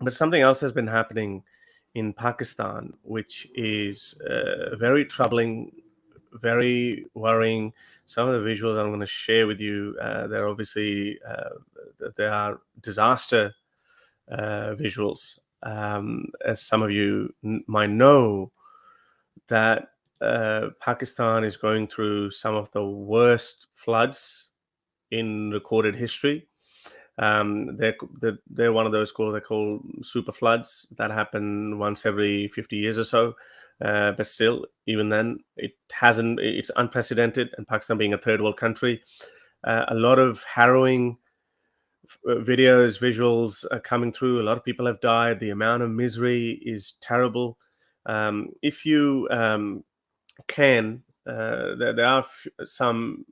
But something else has been happening in Pakistan, which is very troubling, very worrying. Some of the visuals I'm going to share with you, they're obviously they are disaster visuals. As some of you might know, that Pakistan is going through some of the worst floods in recorded history. They're one of those they're called super floods that happen once every 50 years or so. But still, even then, it's unprecedented. And Pakistan being a third world country, a lot of harrowing videos, visuals are coming through. A lot of people have died. The amount of misery is terrible. If you can, there are some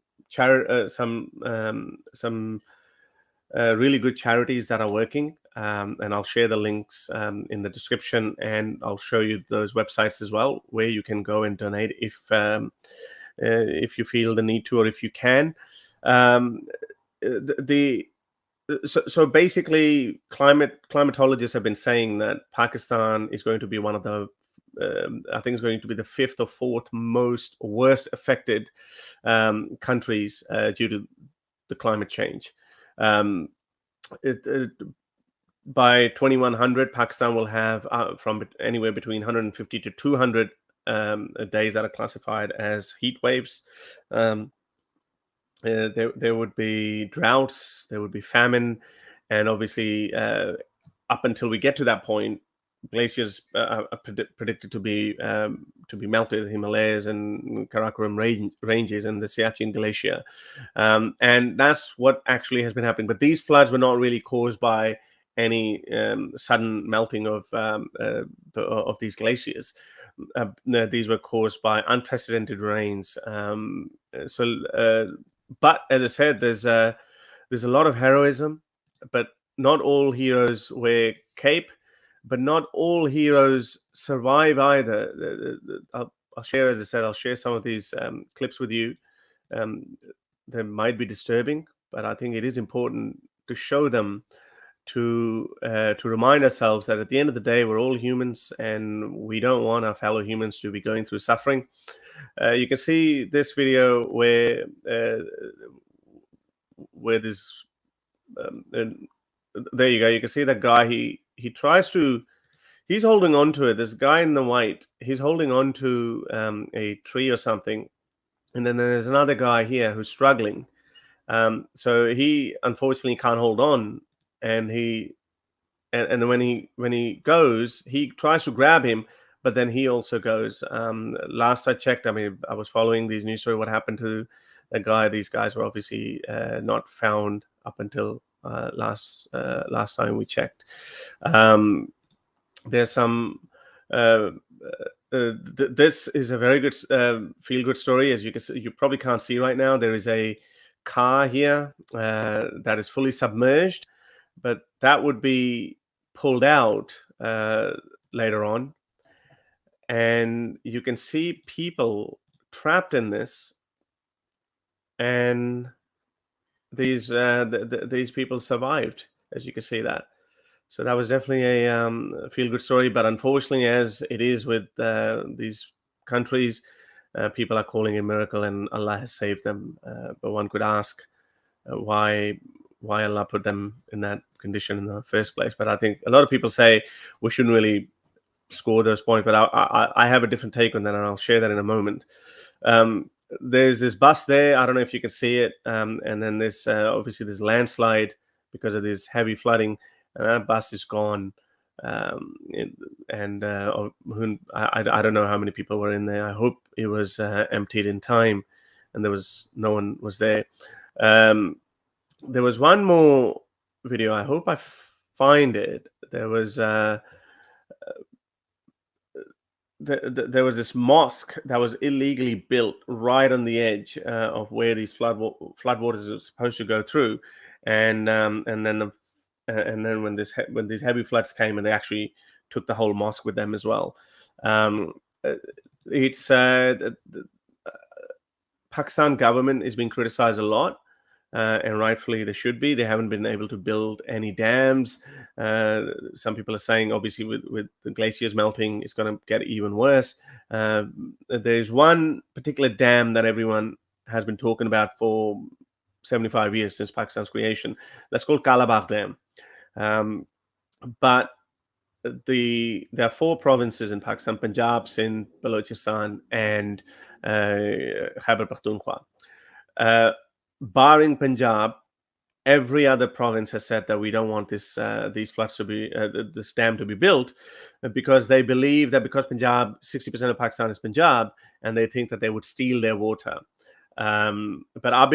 really good charities that are working, and I'll share the links in the description, and I'll show you those websites as well where you can go and donate if you feel the need to, or if you can. Um, the so basically, climatologists have been saying that Pakistan is going to be one of the I think it's going to be the fifth or fourth worst affected countries due to the climate change. Um, by 2100, Pakistan will have from anywhere between 150 to 200 days that are classified as heat waves. There would be droughts, there would be famine, and obviously, up until we get to that point, glaciers are predicted to be melted, Himalayas and Karakoram ranges and the Siachen Glacier, and that's what actually has been happening. But these floods were not really caused by any sudden melting of these glaciers. These were caused by unprecedented rains. But as I said, there's a lot of heroism, but not all heroes wear cape, but not all heroes survive either. I'll share, as I said, I'll share some of these clips with you. They might be disturbing, but I think it is important to show them to remind ourselves that at the end of the day, we're all humans, and we don't want our fellow humans to be going through suffering. You can see this video where this there you go. You can see that guy. He's holding on to it. This guy in the white, he's holding on to a tree or something, and then there's another guy here who's struggling. So he unfortunately can't hold on, and then when he goes, he tries to grab him, but then he also goes. Last I checked, I mean, I was following these news story. What happened to the guy? These guys were obviously not found up until last time we checked. There's some. This is a very good feel good story. As you can see, you probably can't see right now. There is a car here that is fully submerged, but that would be pulled out later on, and you can see people trapped in this, and these these people survived, as you can see that. So that was definitely a feel good story, but unfortunately, as it is with these countries, people are calling it a miracle, and Allah has saved them. But one could ask why Allah put them in that condition in the first place. But I think a lot of people say we shouldn't really score those points, but I have a different take on that, and I'll share that in a moment. There's this bus there. I don't know if you can see it, and then this obviously this landslide because of this heavy flooding, and that bus is gone. I don't know how many people were in there. I hope it was emptied in time, and no one was there. There was one more video. I hope I find it. There was there was this mosque that was illegally built right on the edge of where these floodwaters are supposed to go through, and then when these heavy floods came, and they actually took the whole mosque with them as well. It's the Pakistan government is being criticized a lot and rightfully they should be. They haven't been able to build any dams. Some people are saying, obviously, with the glaciers melting, it's going to get even worse. There's one particular dam that everyone has been talking about for 75 years since Pakistan's creation. That's called Kalabagh Dam. But there are four provinces in Pakistan: Punjab, Sindh, Balochistan, and Khyber Pakhtunkhwa. Barring Punjab, every other province has said that we don't want these floods to be this dam to be built, because they believe that because Punjab, 60% of Pakistan is Punjab, and they think that they would steal their water. But I'm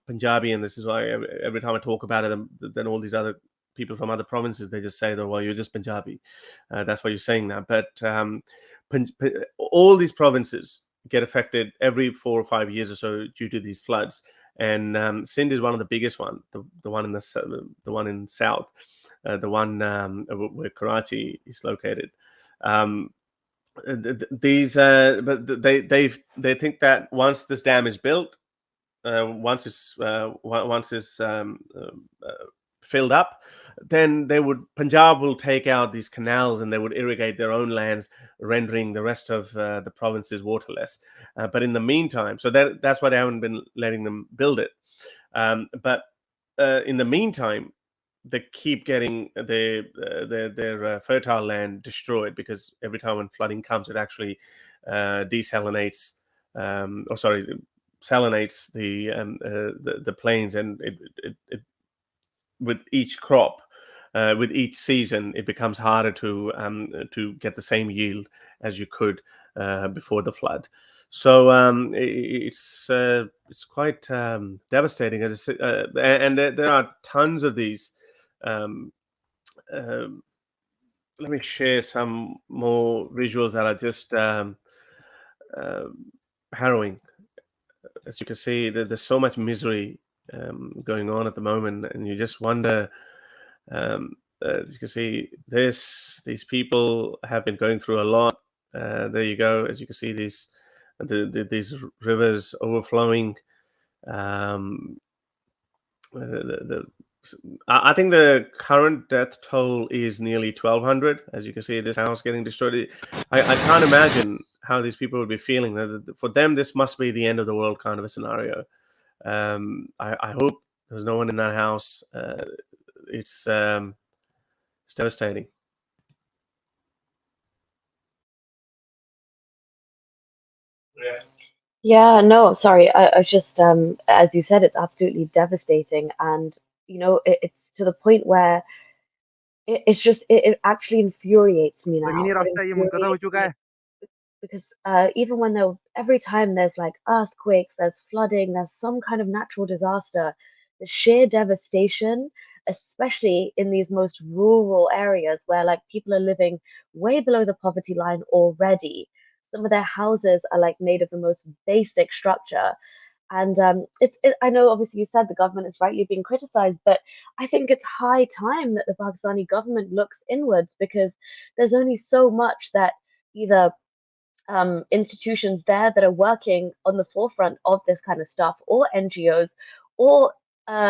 Punjabi, and this is why every time I talk about it, then all these other people from other provinces, they just say that, well, you're just Punjabi. That's why you're saying that. But all these provinces get affected every 4 or 5 years or so due to these floods. And Sindh is one of the biggest one, the one in the one in south, the one where Karachi is located. But they think that once this dam is built, once it's filled up, then Punjab will take out these canals and they would irrigate their own lands, rendering the rest of the provinces waterless. But in the meantime, so that's why they haven't been letting them build it. But in the meantime, they keep getting their fertile land destroyed, because every time when flooding comes, it actually desalinates, salinates the plains, and it with each crop, with each season, it becomes harder to get the same yield as you could before the flood. So it's quite devastating, as I said, and there are tons of these. Let me share some more visuals that are just harrowing. As you can see, there's so much misery going on at the moment, and you just wonder. As you can see, these people have been going through a lot. There you go. As you can see, these rivers overflowing. I think the current death toll is nearly 1,200. As you can see, this house getting destroyed. I can't imagine how these people would be feeling. For them, this must be the end of the world kind of a scenario. I hope there's no one in that house. It's devastating. Yeah, no, sorry. I was just, as you said, it's absolutely devastating. And, it's to the point where it actually infuriates me ज़मीनी now. It रास्ता ये मुनक़ता हो infuriates चुका me है। because even when every time there's like earthquakes, there's flooding, there's some kind of natural disaster, the sheer devastation, especially in these most rural areas where like people are living way below the poverty line already. Some of their houses are like made of the most basic structure. And I know obviously you said the government is rightly being criticized, but I think it's high time that the Pakistani government looks inwards, because there's only so much that either institutions there that are working on the forefront of this kind of stuff, or NGOs, or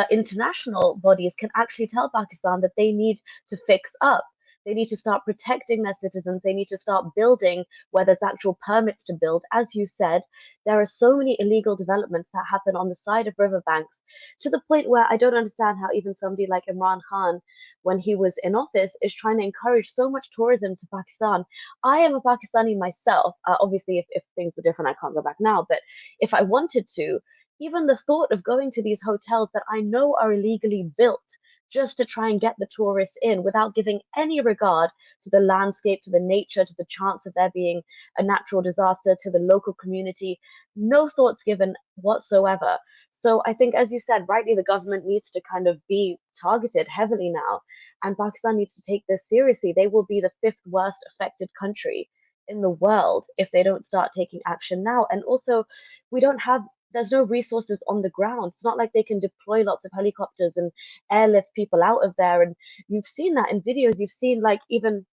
international bodies can actually tell Pakistan that they need to fix up. They need to start protecting their citizens. They need to start building where there's actual permits to build. As you said, there are so many illegal developments that happen on the side of riverbanks, to the point where I don't understand how even somebody like Imran Khan, when he was in office, is trying to encourage so much tourism to Pakistan. I am a Pakistani myself. Obviously, if things were different, I can't go back now. But if I wanted to, even the thought of going to these hotels that I know are illegally built just to try and get the tourists in without giving any regard to the landscape, to the nature, to the chance of there being a natural disaster, to the local community, no thoughts given whatsoever. So I think, as you said, rightly, the government needs to kind of be targeted heavily now, and Pakistan needs to take this seriously. They will be the fifth worst affected country in the world if they don't start taking action now. And also, we don't have there's no resources on the ground. It's not like they can deploy lots of helicopters and airlift people out of there. And you've seen that in videos. You've seen like even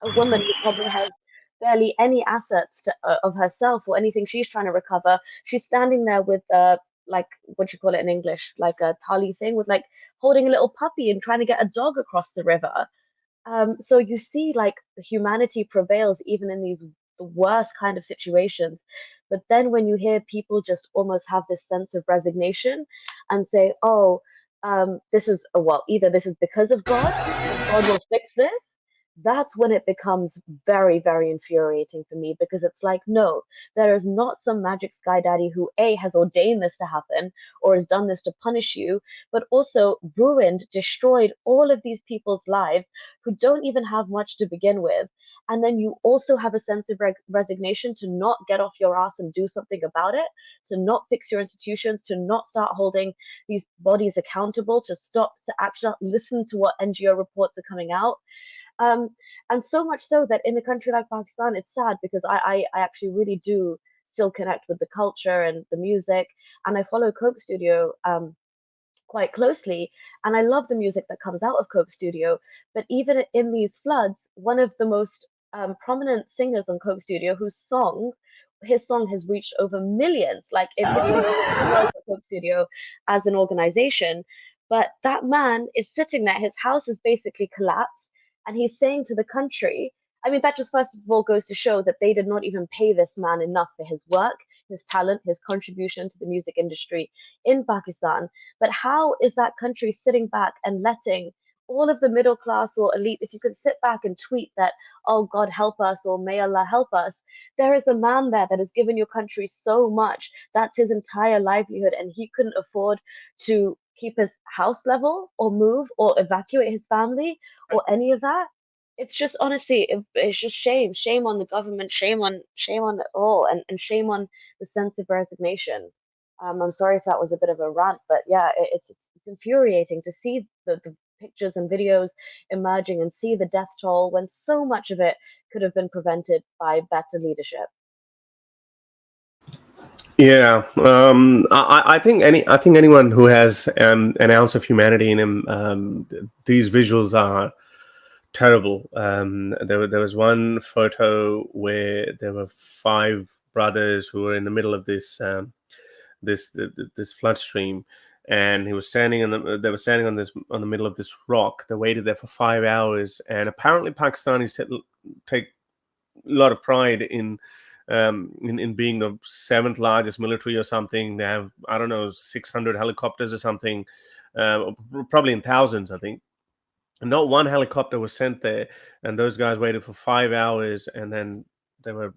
a woman who probably has barely any assets of herself or anything she's trying to recover. She's standing there with like what you call it in English, like a thali thing with like holding a little puppy and trying to get a dog across the river. So you see, like humanity prevails even in these the worst kind of situations. But then when you hear people just almost have this sense of resignation and say, "Oh, this is well, either this is because of God and God will fix this," that's when it becomes very, very infuriating for me because it's like, no, there is not some magic sky daddy who A has ordained this to happen or has done this to punish you, but also ruined, destroyed all of these people's lives who don't even have much to begin with. And then you also have a sense of resignation to not get off your ass and do something about it, to not fix your institutions, to not start holding these bodies accountable, to stop, to actually listen to what NGO reports are coming out. Um, and so much so that in a country like Pakistan, it's sad because I actually really do still connect with the culture and the music. And I follow Coke Studio quite closely. And I love the music that comes out of Coke Studio. But even in these floods, one of the most prominent singers on Coke Studio, his song has reached over millions. Like it literally doesn't do well for Coke Studio as an organization. But that man is sitting there, his house is basically collapsed, and he's saying to the country, I mean, that just first of all goes to show that they did not even pay this man enough for his work, his talent, his contribution to the music industry in Pakistan. But how is that country sitting back and letting all of the middle class or elite, if you could sit back and tweet that, oh, God help us, or may Allah help us, there is a man there that has given your country so much. That's his entire livelihood, and he couldn't afford to keep his house level or move or evacuate his family or any of that. It's just honestly, it's just shame on the government, shame on it all, and shame on the sense of resignation. I'm sorry if that was a bit of a rant, but yeah, it's infuriating to see the pictures and videos emerging and see the death toll when so much of it could have been prevented by better leadership. Yeah, I think anyone who has an ounce of humanity in him, these visuals are terrible. There was one photo where there were five brothers who were in the middle of this flood stream, and he was standing in the they were standing on the middle of this rock. They waited there for 5 hours, and apparently Pakistanis take a lot of pride in being the seventh largest military or something. They have, I don't know, 600 helicopters or something, probably in thousands, I think. Not one helicopter was sent there, and those guys waited for 5 hours, and then they were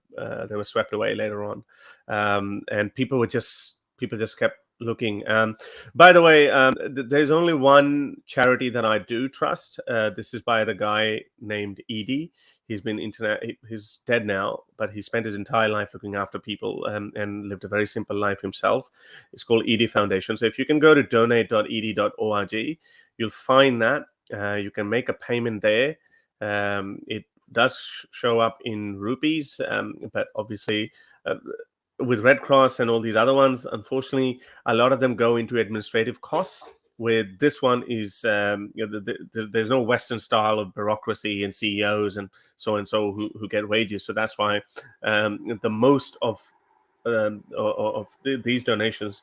swept away later on. And people just kept looking. By the way, there's only one charity that I do trust. This is by the guy named Edie. He's dead now, but he spent his entire life looking after people, and lived a very simple life himself. It's called Edie Foundation. So if you can go to donate.edie.org, you'll find that. You can make a payment there. It does show up in rupees, but obviously, with Red Cross and all these other ones, unfortunately, a lot of them go into administrative costs. With this one is, there's no Western style of bureaucracy and CEOs and so who get wages. So that's why the most of these donations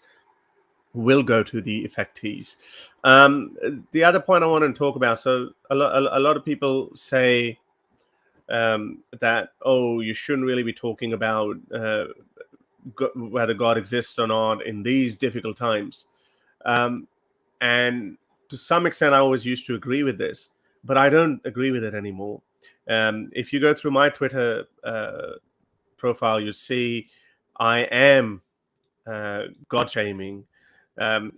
will go to the effectees. The other point I want to talk about, so a lot of people say that, oh, you shouldn't really be talking about whether God exists or not in these difficult times. And to some extent, I always used to agree with this, but I don't agree with it anymore. If you go through my Twitter profile, you see I am God shaming,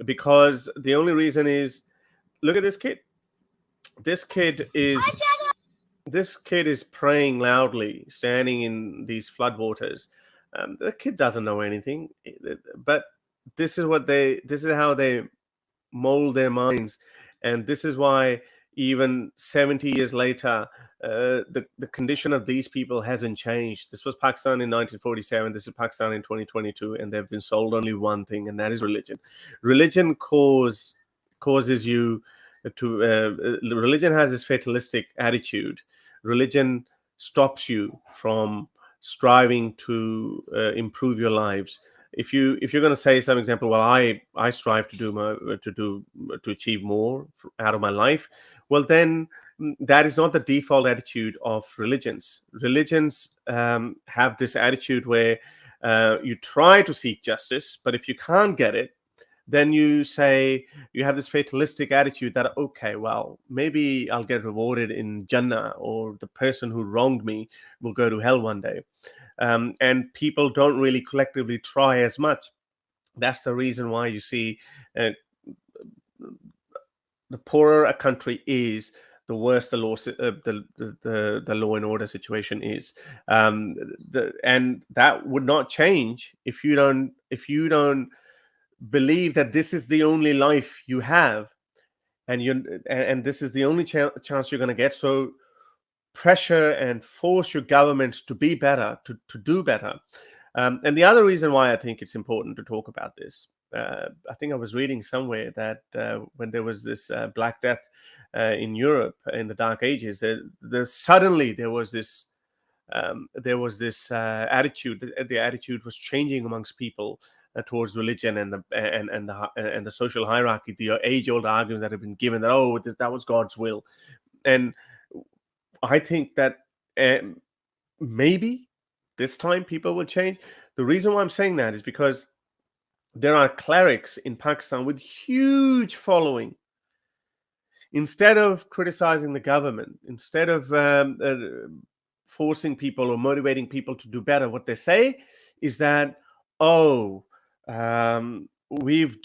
because the only reason is, look at this kid. This kid is praying loudly, standing in these floodwaters. The kid doesn't know anything, but this is how they mold their minds, and this is why even 70 years later, the condition of these people hasn't changed. This was Pakistan in 1947. This is Pakistan in 2022, and they've been sold only one thing, and that is religion. Religion causes you to. Religion has this fatalistic attitude. Religion stops you from striving to improve your lives. if you're going to say some example, well, I strive to achieve more out of my life, well then that is not the default attitude of religions. Religions have this attitude where you try to seek justice, but if you can't get it, then you say, you have this fatalistic attitude that, okay, well, maybe I'll get rewarded in Jannah, or the person who wronged me will go to hell one day. And people don't really collectively try as much. That's the reason why you see uh, the poorer a country is, the worse the law and order situation is. And that would not change if you don't believe that this is the only life you have, and this is the only chance you're going to get. So pressure and force your governments to be better, to do better. And the other reason why I think it's important to talk about this, I think I was reading somewhere that when there was this Black Death in Europe in the Dark Ages, suddenly there was this attitude. The attitude was changing amongst people towards religion and the social hierarchy, the age-old arguments that have been given that that was God's will. And I think that maybe this time people will change. The reason why I'm saying that is because there are clerics in Pakistan with huge following. Instead of criticizing the government, instead of forcing people or motivating people to do better, what they say is that, we've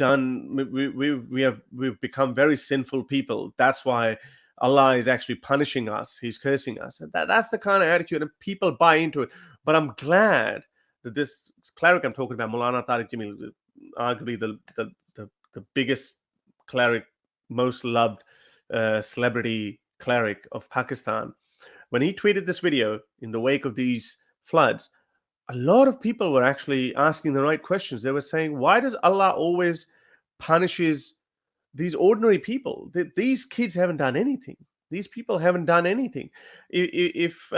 become very sinful people. That's why Allah is actually punishing us. He's cursing us. And that's the kind of attitude, and people buy into it. But I'm glad that this cleric I'm talking about, Maulana Tariq Jamil, arguably the biggest cleric, most loved celebrity cleric of Pakistan, when he tweeted this video in the wake of these floods, a lot of people were actually asking the right questions. They were saying, why does Allah always punishes these ordinary people? These kids haven't done anything. These people haven't done anything. If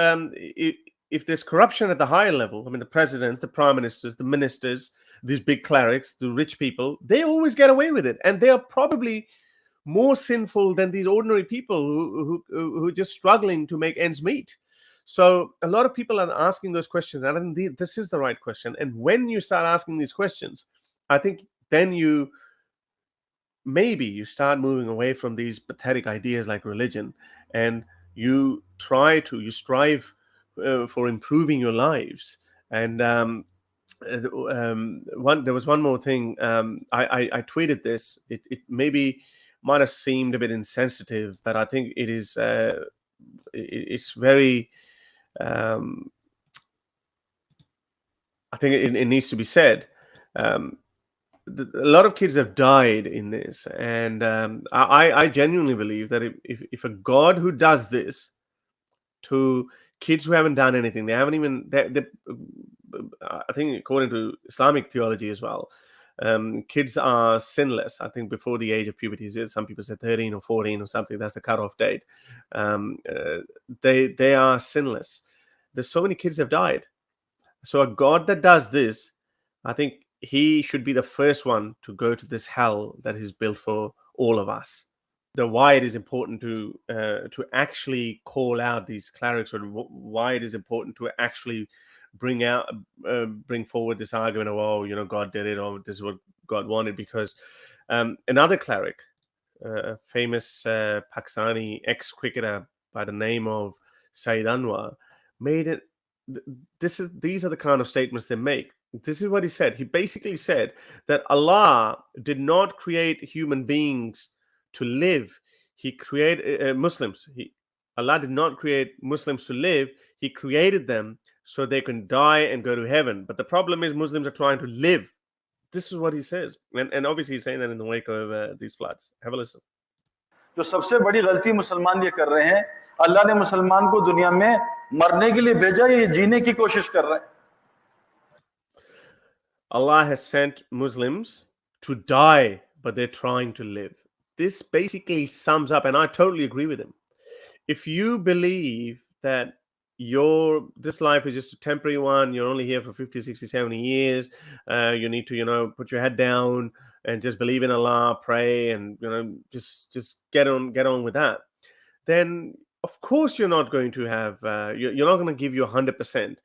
there's corruption at the higher level, I mean, the presidents, the prime ministers, the ministers, these big clerics, the rich people, they always get away with it. And they are probably more sinful than these ordinary people who are just struggling to make ends meet. So a lot of people are asking those questions, and I think this is the right question. And when you start asking these questions, I think then maybe you start moving away from these pathetic ideas like religion, and you strive for improving your lives. And there was one more thing. I tweeted this. It maybe might have seemed a bit insensitive, but I think it is. It's very. I think it needs to be said. A lot of kids have died in this, and I genuinely believe that if a God who does this to kids who haven't done anything, they haven't even. I think according to Islamic theology as well, kids are sinless. I think before the age of puberty, some people say 13 or 14 or something. That's the cutoff date. They are sinless. There's so many kids have died. So a God that does this, I think he should be the first one to go to this hell that is built for all of us. Why it is important to actually call out these clerics, or why it is important to actually bring forward this argument of, God did it, or this is what God wanted, because another cleric, a famous Pakistani ex-cricketer by the name of Saeed Anwar, made it. These are the kind of statements they make. This is what he said. He basically said that Allah did not create human beings to live. He created Muslims. Allah did not create Muslims to live. He created them so they can die and go to heaven. But the problem is Muslims are trying to live. This is what he says. And obviously he's saying that in the wake of these floods. Have a listen. जो सबसे बड़ी गलती मुसलमान ये कर रहे हैं, अल्लाह ने मुसलमान को दुनिया में मरने के लिए भेजा, ये जीने की कोशिश कर रहे हैं. Allah has sent Muslims to die, but they're trying to live. This basically sums up, and I totally agree with him. If you believe that this life is just a temporary one. You're only here for 50, 60, 70 years. You need to, put your head down and just believe in Allah, pray, and just get on with that. Then of course you're not going to have you're not going to give you 100%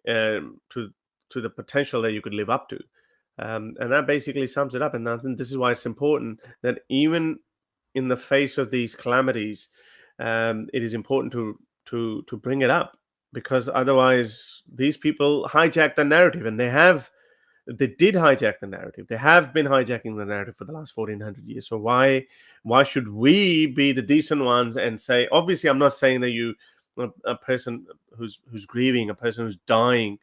to the potential that you could live up to. And that basically sums it up. And I think this is why it's important that even in the face of these calamities, it is important to bring it up, because otherwise these people hijack the narrative, and they did hijack the narrative. They have been hijacking the narrative for the last 1400 years. So why should we be the decent ones and say, obviously I'm not saying that a person who's grieving, a person who's dying,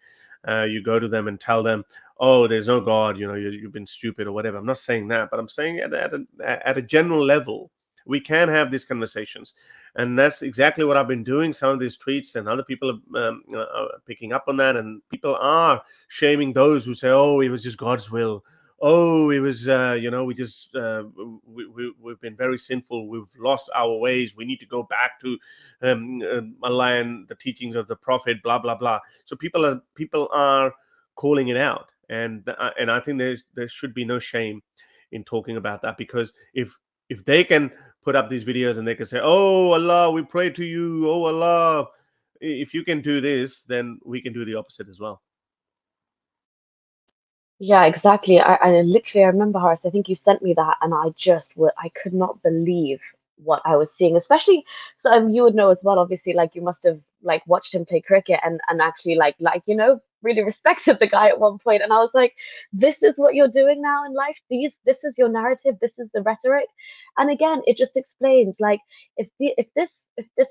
you go to them and tell them, oh, there's no God, you've been stupid or whatever. I'm not saying that, but I'm saying at a general level, we can have these conversations. And that's exactly what I've been doing. Some of these tweets, and other people are picking up on that, and people are shaming those who say, oh, it was just God's will. Oh, it was, we just, we've been very sinful. We've lost our ways. We need to go back to Allah and the teachings of the Prophet, blah, blah, blah. So people are calling it out. And I think there should be no shame in talking about that, because if they can put up these videos and they can say, oh, Allah, we pray to you. Oh, Allah, if you can do this, then we can do the opposite as well. Yeah, exactly. I literally, I remember, Horace, I think you sent me that, and I could not believe what I was seeing. Especially, so you would know as well, obviously, like you must have like watched him play cricket and actually like really respected the guy at one point. And I was like, this is what you're doing now in life. This is your narrative. This is the rhetoric. And again, it just explains, like, if this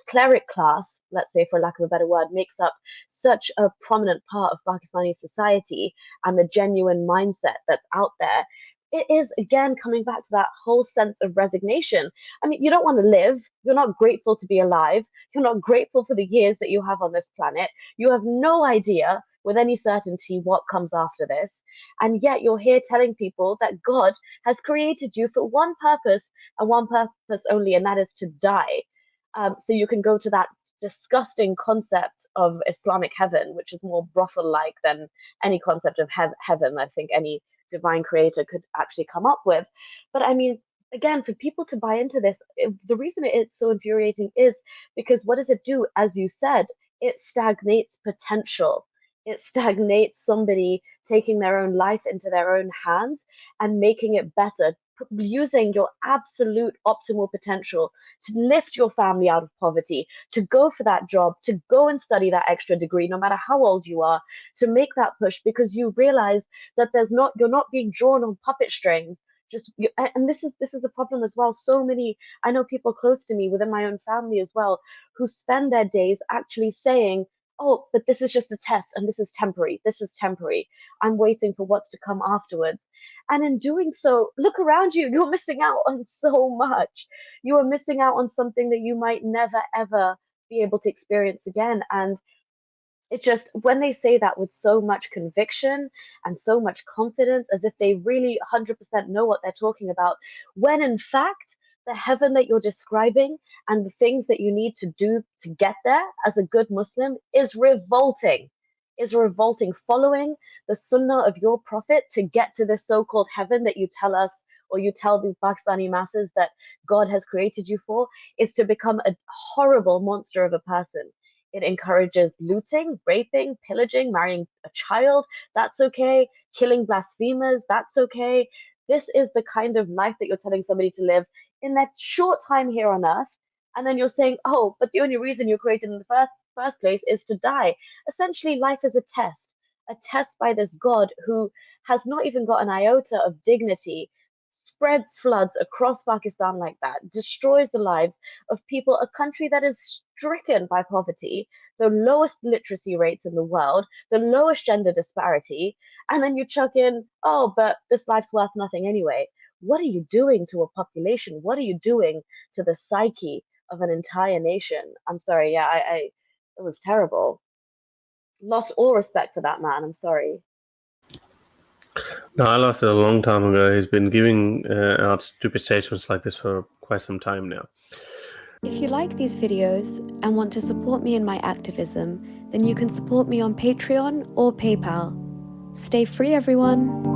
cleric class, let's say for lack of a better word, makes up such a prominent part of Pakistani society and the genuine mindset that's out there, it is again coming back to that whole sense of resignation. I mean, you don't want to live. You're not grateful to be alive. You're not grateful for the years that you have on this planet. You have no idea with any certainty what comes after this. And yet you're here telling people that God has created you for one purpose and one purpose only, and that is to die. So you can go to that disgusting concept of Islamic heaven, which is more brothel-like than any concept of heaven I think any divine creator could actually come up with. But I mean, again, for people to buy into this, the reason it's so infuriating is because what does it do? As you said, it stagnates potential. It stagnates somebody taking their own life into their own hands and making it better, using your absolute optimal potential to lift your family out of poverty, to go for that job, to go and study that extra degree, no matter how old you are, to make that push, because you realize that you're not being drawn on puppet strings. And this is the problem as well. So many, I know people close to me within my own family as well, who spend their days actually saying, oh, but this is just a test and this is temporary. This is temporary. I'm waiting for what's to come afterwards. And in doing so, look around you. You're missing out on so much. You are missing out on something that you might never, ever be able to experience again. And it just, when they say that with so much conviction and so much confidence, as if they really 100% know what they're talking about, when in fact, the heaven that you're describing and the things that you need to do to get there as a good Muslim is revolting. Following the sunnah of your prophet to get to this so-called heaven that you tell us, or you tell the Pakistani masses that God has created you for, is to become a horrible monster of a person. It encourages looting, raping, pillaging, marrying a child. That's okay. Killing blasphemers. That's okay. This is the kind of life that you're telling somebody to live in that short time here on earth. And then you're saying, oh, but the only reason you're created in the first place is to die. Essentially, life is a test by this God who has not even got an iota of dignity, spreads floods across Pakistan like that, destroys the lives of people, a country that is stricken by poverty, the lowest literacy rates in the world, the lowest gender disparity, and then you chuck in, oh, but this life's worth nothing anyway. What are you doing to a population? What are you doing to the psyche of an entire nation? I'm sorry, yeah, it was terrible. Lost all respect for that man. I'm sorry. No, I lost it a long time ago. He's been giving out stupid statements like this for quite some time now. If you like these videos and want to support me in my activism, then you can support me on Patreon or PayPal. Stay free, everyone!